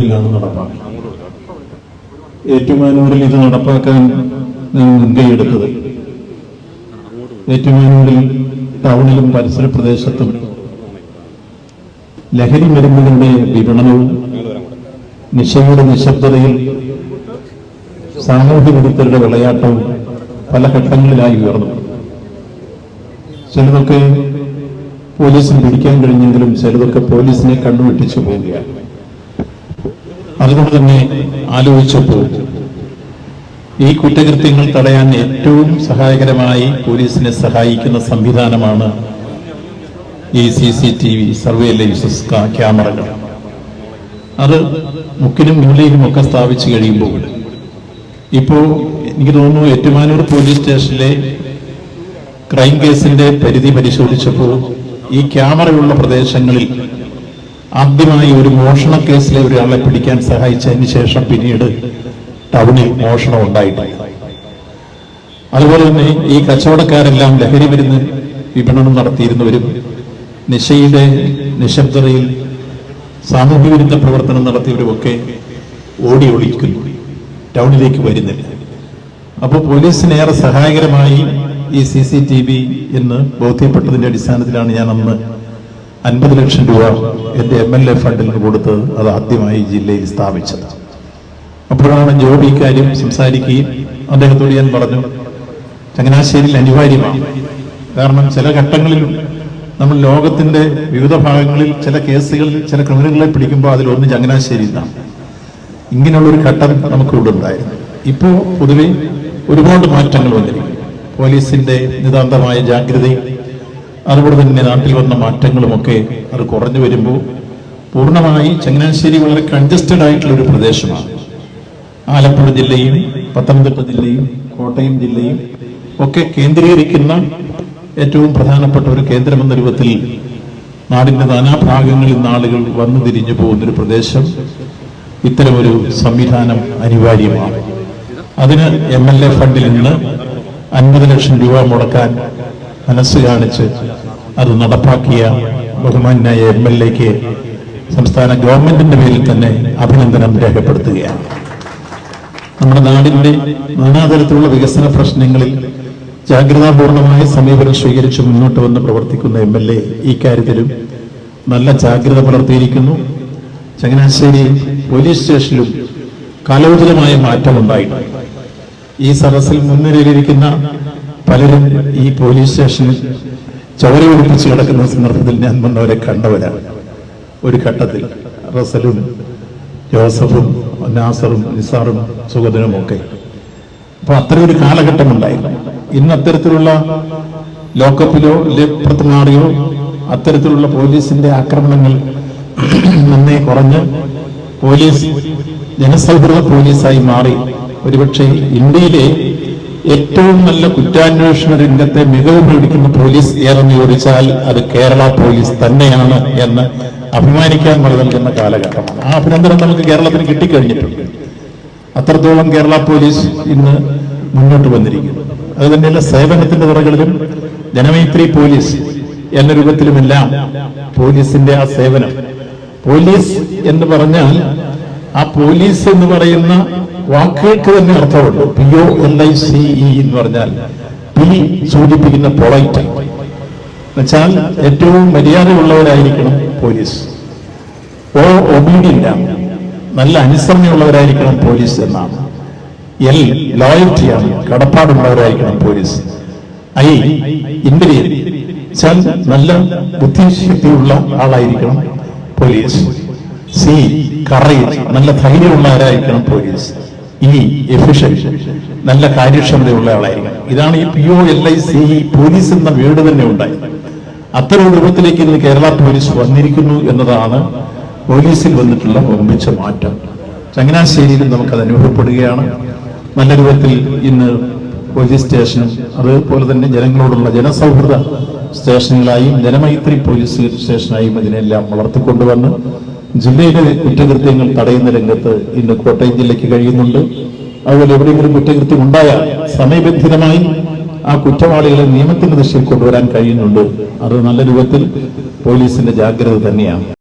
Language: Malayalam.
റൂട്ടിലാണ് നടപ്പാക്കുന്നത്. ഏറ്റുമാനൂരിൽ ഇത് നടപ്പാക്കാൻ മുൻകൈയെടുത്തത് ഏറ്റുമാനൂരിൽ ടൗണിലും പരിസര പ്രദേശത്തും ലഹരി മരുന്നുകളുടെ വിപണനവും നിശയുടെ നിശബ്ദതയിൽ സാമൂഹ്യ വിരുദ്ധരുടെ വിളയാട്ടവും പല ഘട്ടങ്ങളിലായി ഉയർന്നു. ചിലതൊക്കെ പോലീസിന് പിടിക്കാൻ കഴിഞ്ഞെങ്കിലും ചിലതൊക്കെ പോലീസിനെ കണ്ണുവെട്ടിച്ചു പോവുകയാണ്. അതുകൊണ്ട് തന്നെ ആലോചിച്ചപ്പോൾ ഈ കുറ്റകൃത്യങ്ങൾ തടയാൻ ഏറ്റവും സഹായകരമായി പോലീസിനെ സഹായിക്കുന്ന സംവിധാനമാണ് ഈ CCTV സർവൈലൻസ് ക്യാമറകൾ. അത് മുക്കിനും മൂലയിലും ഒക്കെ സ്ഥാപിച്ചു കഴിയുമ്പോൾ ഇപ്പോൾ എനിക്ക് തോന്നുന്നു ഏറ്റുമാനൂർ പോലീസ് സ്റ്റേഷനിലെ ക്രൈം കേസിന്റെ പരിധി പരിശോധിച്ചപ്പോൾ ഈ ക്യാമറയുള്ള പ്രദേശങ്ങളിൽ ആദ്യമായി ഒരു മോഷണ കേസിലെ ഒരാളെ പിടിക്കാൻ സഹായിച്ചതിന് ശേഷം പിന്നീട് ടൗണിൽ മോഷണം ഉണ്ടായിട്ടുണ്ട്. അതുപോലെ തന്നെ ഈ കച്ചവടക്കാരെല്ലാം ലഹരി മരുന്ന് വിപണനം നടത്തിയിരുന്നവരും നിശയുടെ നിശബ്ദതയിൽ സാമൂഹ്യ വിരുദ്ധ പ്രവർത്തനം നടത്തിയവരുമൊക്കെ ഓടി ഒളിക്കുന്നു, ടൗണിലേക്ക് വരുന്നില്ല. അപ്പോൾ പോലീസിനേറെ സഹായകരമായി ഈ CCTV എന്ന് ബോധ്യപ്പെട്ടതിന്റെ അടിസ്ഥാനത്തിലാണ് ഞാൻ അന്ന് 50 ലക്ഷം രൂപ എന്റെ MLA ഫണ്ടിൽ നിന്ന് കൊടുത്തത്. അത് ആദ്യമായി ജില്ലയിൽ സ്ഥാപിച്ചത്. അപ്പോഴാണ് ജോബി ഇക്കാര്യം സംസാരിക്കുകയും അദ്ദേഹത്തോട് ഞാൻ പറഞ്ഞു, ചങ്ങനാശ്ശേരിയിൽ അനിവാര്യമാണ്. കാരണം ചില ഘട്ടങ്ങളിൽ നമ്മൾ ലോകത്തിന്റെ വിവിധ ഭാഗങ്ങളിൽ ചില കേസുകളിൽ ചില ക്രിമിനലുകളെ പിടിക്കുമ്പോൾ അതിലൊന്ന് ചങ്ങനാശ്ശേരിയിലാണ്. ഇങ്ങനെയുള്ളൊരു ഘട്ടം നമുക്കിവിടെ ഉണ്ടായിരുന്നു. ഇപ്പോൾ പൊതുവെ ഒരുപാട് മാറ്റങ്ങൾ വന്നിരിക്കും. പോലീസിന്റെ നിതാന്തമായ ജാഗ്രതയും അതുപോലെ തന്നെ നാട്ടിൽ വന്ന മാറ്റങ്ങളുമൊക്കെ അത് കുറഞ്ഞു വരുമ്പോൾ പൂർണ്ണമായി ചങ്ങനാശ്ശേരി വളരെ കൺജസ്റ്റഡ് ആയിട്ടുള്ള ഒരു പ്രദേശമാണ്. ആലപ്പുഴ ജില്ലയും പത്തനംതിട്ട ജില്ലയും കോട്ടയം ജില്ലയും ഒക്കെ കേന്ദ്രീകരിക്കുന്ന ഏറ്റവും പ്രധാനപ്പെട്ട ഒരു കേന്ദ്രമെന്ന രൂപത്തിൽ നാടിന്റെ നാനാഭാഗങ്ങളിൽ നിന്ന് ആളുകൾ വന്നു തിരിഞ്ഞു പോകുന്നൊരു പ്രദേശം. ഇത്തരമൊരു സംവിധാനം അനിവാര്യമാണ്. അതിന് MLA ഫണ്ടിൽ നിന്ന് 50 ലക്ഷം രൂപ മുടക്കാൻ മനസ്സ് കാണിച്ച് അത് നടപ്പാക്കിയ ബഹുമാന്യായ MLAക്ക് സംസ്ഥാന ഗവൺമെന്റിന്റെ പേരിൽ തന്നെ അഭിനന്ദനം രേഖപ്പെടുത്തുകയാണ്. നമ്മുടെ നാടിന്റെ നാനാതരത്തിലുള്ള വികസന പ്രശ്നങ്ങളിൽ ജാഗ്രതാപൂർണമായ സമീപനം സ്വീകരിച്ച് മുന്നോട്ട് വന്ന് പ്രവർത്തിക്കുന്ന MLA ഈ കാര്യത്തിലും നല്ല ജാഗ്രത പുലർത്തിയിരിക്കുന്നു. ചങ്ങനാശ്ശേരി പോലീസ് സ്റ്റേഷനിലും കാലോചിതമായ മാറ്റമുണ്ടായിട്ടുണ്ട്. ഈ സദസ്സിൽ മുൻനിരയിലിരിക്കുന്ന പലരും ഈ പോലീസ് സ്റ്റേഷനിൽ ചോര ഒളിപ്പിച്ച് കിടക്കുന്ന സന്ദർഭത്തിൽ ഞാൻ വന്നവരെ കണ്ടവരാണ്. ഒരു ഘട്ടത്തിൽ റസലും ജോസഫും നാസറും നിസാറും സുഗതനും ഒക്കെ. അപ്പൊ അത്രയൊരു കാലഘട്ടം ഉണ്ടായിരുന്നു. ഇന്ന് അത്തരത്തിലുള്ള ലോക്കപ്പിലോ ലേപ്പുറത്ത് മാറിയോ അത്തരത്തിലുള്ള പോലീസിന്റെ ആക്രമണങ്ങൾ നന്നേ കുറഞ്ഞ് പോലീസ് ജനസൗഹൃദ പോലീസായി മാറി. ഒരുപക്ഷെ ഇന്ത്യയിലെ ഏറ്റവും നല്ല കുറ്റാന്വേഷണ രംഗത്തെ മികവ് പ്രകടിക്കുന്ന പോലീസ് ഏതെന്ന് ചോദിച്ചാൽ അത് കേരള പോലീസ് തന്നെയാണ് എന്ന് അഭിമാനിക്കാൻ മഴ നൽകുന്ന കാലഘട്ടമാണ്. ആ അഭിനന്ദനം നമുക്ക് കേരളത്തിന് കിട്ടിക്കഴിഞ്ഞിട്ടുണ്ട്. അത്രത്തോളം കേരള പോലീസ് ഇന്ന് മുന്നോട്ട് വന്നിരിക്കുന്നു. അത് തന്നെയല്ല, സേവനത്തിന്റെ തുറകളിലും ജനമൈത്രി പോലീസ് എന്ന രൂപത്തിലുമെല്ലാം പോലീസിന്റെ ആ സേവനം. പോലീസ് എന്ന് പറഞ്ഞാൽ ആ പോലീസ് എന്ന് പറയുന്ന വാക്കുകൾക്ക് തന്നെ അർത്ഥമുണ്ട്. POLICE എന്ന് പറഞ്ഞാൽ പി സൂചിപ്പിക്കുന്ന പൊളൈറ്റ് എന്നുവെച്ചാൽ ഏറ്റവും മര്യാദയുള്ളവരായിരിക്കണം പോലീസ്. ഒബീഡിയന്റ്, നല്ല അനുസരണയുള്ളവരായിരിക്കണം പോലീസ് എന്നാണ്. ലോയൽറ്റിയാണ്, കടപ്പാടുള്ളവരായിരിക്കണം പോലീസ്. ഇന്റലിജന്റ് വെച്ചാൽ നല്ല ബുദ്ധിശക്തിയുള്ള ആളായിരിക്കണം പോലീസ്. കറേജ്, നല്ല ധൈര്യമുള്ളവരായിരിക്കണം പോലീസ്. എഫിഷ്യൻറ്റ്, നല്ല കാര്യക്ഷമതയുള്ള ആളായിരിക്കണം. ഇതാണ് ഈ POLICE പോലീസ് എന്ന വീട് തന്നെ ഉണ്ടായി. അത്തരം രൂപത്തിലേക്ക് ഇന്ന് കേരള പോലീസ് വന്നിരിക്കുന്നു എന്നതാണ് പോലീസിൽ വന്നിട്ടുള്ള ഒമ്പിച്ച മാറ്റം. ചങ്ങനാശ്ശേരിയിലും നമുക്കത് അനുഭവപ്പെടുകയാണ്. നല്ല രൂപത്തിൽ ഇന്ന് പോലീസ് സ്റ്റേഷനും അതുപോലെ തന്നെ ജനങ്ങളോടുള്ള ജനസൗഹൃദ സ്റ്റേഷനുകളായും ജനമൈത്രി പോലീസ് സ്റ്റേഷനായും ഇതിനെല്ലാം വളർത്തിക്കൊണ്ടുവന്ന് ജില്ലയിലെ കുറ്റകൃത്യങ്ങൾ തടയുന്ന രംഗത്ത് ഇന്ന് കോട്ടയം ജില്ലയ്ക്ക് കഴിയുന്നുണ്ട്. അതുപോലെ എവിടെയെങ്കിലും കുറ്റകൃത്യം ഉണ്ടായാൽ സമയബന്ധിതമായി ആ കുറ്റവാളികളെ നിയമത്തിന്റെ ദിശയിൽ കൊണ്ടുവരാൻ കഴിയുന്നുണ്ട്. അത് നല്ല രൂപത്തിൽ പോലീസിന്റെ ജാഗ്രത തന്നെയാണ്.